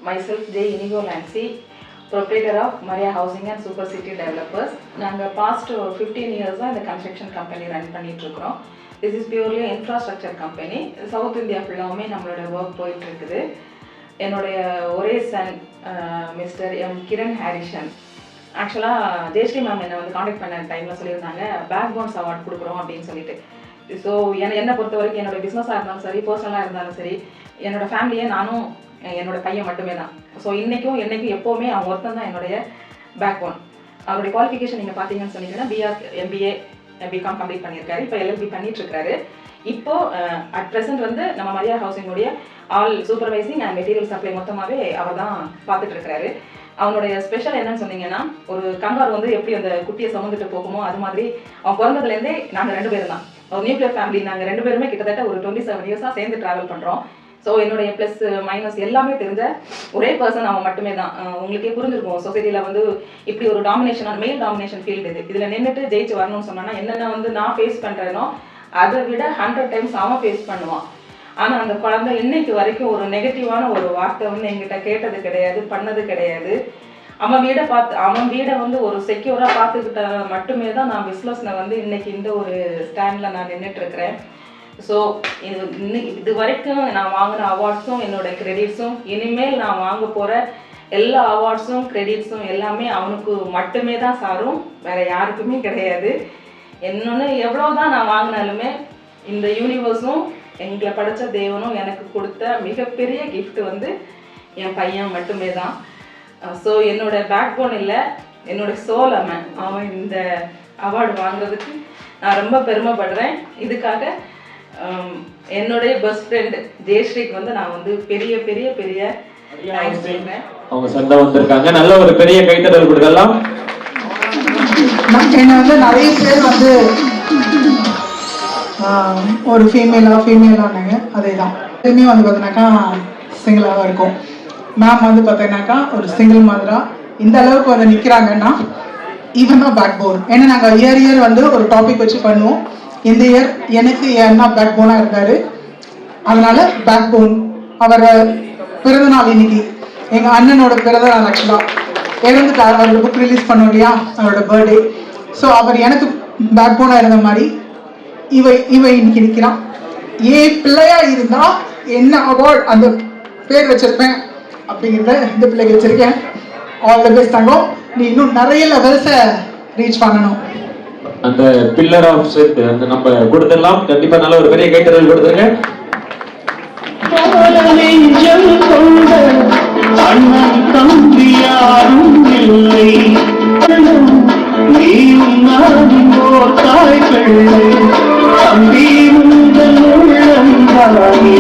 Myself J. Inigo Lancy, proprietor of Maria Housing and Super City Developers. நாங்கள் past 15 years இந்த construction company run பண்ணிட்டு இருக்கிறோம். This is purely infrastructure company. South India ஃபுல்லாவுமே நம்மளோட work போயிட்டு இருக்குது. என்னுடைய ஒரே சன் மிஸ்டர் எம் கிரண் ஹாரிஷன். ஆக்சுவலாக ஜெயஸ்ரீ மேம் என்னை வந்து காண்டாக்ட் பண்ண டைமில் சொல்லியிருந்தாங்க பேக் போன்ஸ் அவார்ட் கொடுக்குறோம் அப்படின்னு சொல்லிட்டு. ஸோ என்னை பொறுத்த வரைக்கும் என்னோட பிஸ்னஸாக இருந்தாலும் சரி, பர்சனலாக இருந்தாலும் சரி, என்னோட ஃபேமிலியே நானும் என்னோட பையன் மட்டுமே தான். ஸோ இன்றைக்கும் என்னைக்கும் எப்போவுமே அவங்க ஒருத்தன் தான் என்னுடைய பேக் போன். அவருடைய குவாலிஃபிகேஷன் நீங்கள் பார்த்தீங்கன்னு சொன்னீங்கன்னா பிஆர் எம்பிஏ பிகாம் கம்ப்ளீட் பண்ணியிருக்காரு. இப்போ எல்எல்பி பண்ணிட்டுருக்காரு. இப்போது அட் ப்ரெசென்ட் வந்து நம்ம மரியா ஹவுசிங்குடைய all supervising and material supply மொத்தமாகவே அவர் தான் பார்த்துட்டு இருக்கிறாரு. அவனுடைய ஸ்பெஷல் என்னன்னு சொன்னீங்கன்னா, ஒரு கங்காரு வந்து எப்படி அந்த குட்டியை சுமந்துட்டு போகுமோ அது மாதிரி அவன் பிறந்ததுலேருந்தே நாங்கள் 2 பேரும் தான். ஒரு நியூக்ளியர் ஃபேமிலி. நாங்கள் 2 பேருமே கிட்டத்தட்ட ஒரு 27 இயர்ஸாக சேர்ந்து ட்ராவல் பண்ணுறோம். ஸோ என்னுடைய ப்ளஸ் மைனஸ் எல்லாமே தெரிஞ்ச ஒரே பர்சன் அவன் மட்டுமே தான். உங்களுக்கே புரிஞ்சிருக்கும், சொசைட்டியில் வந்து இப்படி ஒரு டாமினேஷனான மெயில் டாமினேஷன் ஃபீல்டு இதில் நின்றுட்டு ஜெயிச்சு வரணும்னு சொன்னான்னா என்னென்ன வந்து நான் ஃபேஸ் பண்ணுறேனோ அதை விட 100 டைம்ஸ் அவன் ஃபேஸ் பண்ணுவான். ஆனால் அந்த குழந்தை இன்னைக்கு வரைக்கும் ஒரு நெகட்டிவான ஒரு வார்த்தை வந்து என்கிட்ட கேட்டது கிடையாது, பண்ணது கிடையாது. அவன் வீடை வந்து ஒரு செக்யூராக பார்த்துக்கிட்ட மட்டுமே தான் நான் பிஸ்னஸில் வந்து இன்னைக்கு இந்த ஒரு ஸ்டாண்டில் நான் நின்றுட்டுருக்கிறேன். ஸோ இது வரைக்கும் நான் வாங்கின அவார்ட்ஸும் என்னோட கிரெடிட்ஸும் இனிமேல் நான் வாங்க போகிற எல்லா அவார்ட்ஸும் கிரெடிட்ஸும் எல்லாமே அவனுக்கு மட்டுமே தான் சாரும், வேறு யாருக்குமே கிடையாது. இன்னொன்று எவ்வளோதான் நான் வாங்கினாலுமே இந்த யூனிவர்ஸும் எங்களை படைத்த தேவனும் எனக்கு கொடுத்த மிகப்பெரிய கிஃப்ட் வந்து என் பையன் மட்டுமே தான். ஸோ என்னோட பேக் போன் இல்லை, என்னோட சோல் அவன் இந்த அவார்டு வாங்குறதுக்கு நான் ரொம்ப பெருமைப்படுறேன். இதுக்காக என்னுடைய பெஸ்ட் ஃப்ரெண்ட் ஜெயஸ்ரீக்கு வந்து நான் வந்து பெரிய பெரிய பெரிய தேங்க்ஸ் சொல்றேன். அவங்க சண்டை வந்திருக்காங்க, நல்ல ஒரு பெரிய கைத்தட்டல் கொடுக்கலாம். என்ன வந்து நிறைய பேர் வந்து ஒரு ஃபீமேலானாங்க. அதே தான் எப்பயுமே வந்து பார்த்தீங்கன்னாக்கா சிங்கிளாக தான் இருக்கும். மேம் வந்து பார்த்தீங்கன்னாக்கா ஒரு சிங்கிள் மாதிரா இந்த அளவுக்கு வந்து நிற்கிறாங்கன்னா ஈவன் தான் பேக் போன். ஏன்னா நாங்கள் இயர் வந்து ஒரு டாபிக் வச்சு பண்ணுவோம். இந்த இயர் எனக்கு என்ன பேக் போனாக இருந்தார், அதனால பேக் போன். அவர் பிறந்தநாள் இன்னைக்கு எங்கள் அண்ணனோட பிறந்தநாள். ஆக்சுவலாக இறந்துட்டார், அவரோட புக் ரிலீஸ் பண்ணோம் இல்லையா, அவரோட பர்த்டே. ஸோ அவர் எனக்கு பேக் போனாக இருந்த மாதிரி இவ இன்னைக்கு நிற்கிறான். ஏன் பிள்ளையா இருந்தா என்ன அவார்ட் அந்த பேர் வச்சிருப்பேன் அப்படிங்கிறத இந்த பிள்ளைக்கு வச்சிருக்கேன். ஆல் தி பெஸ்ட் தங்கம், நீ இன்னும் நிறைய லெவல்ஸை ரீச் பண்ணணும். அந்த பில்லர் ஆஃப் ஸ்ட்ரென்த் அந்த நம்ம கொடுத்துடலாம். கண்டிப்பா நல்ல ஒரு பெரிய கைத்தட்டல் கொடுத்துருங்க. அண்ணன் தம்பி யாரும் இல்லை, நீயும் நானும் ஓர் தாய் பிள்ளை, தம்பி முதல் உள்ளந்தானே.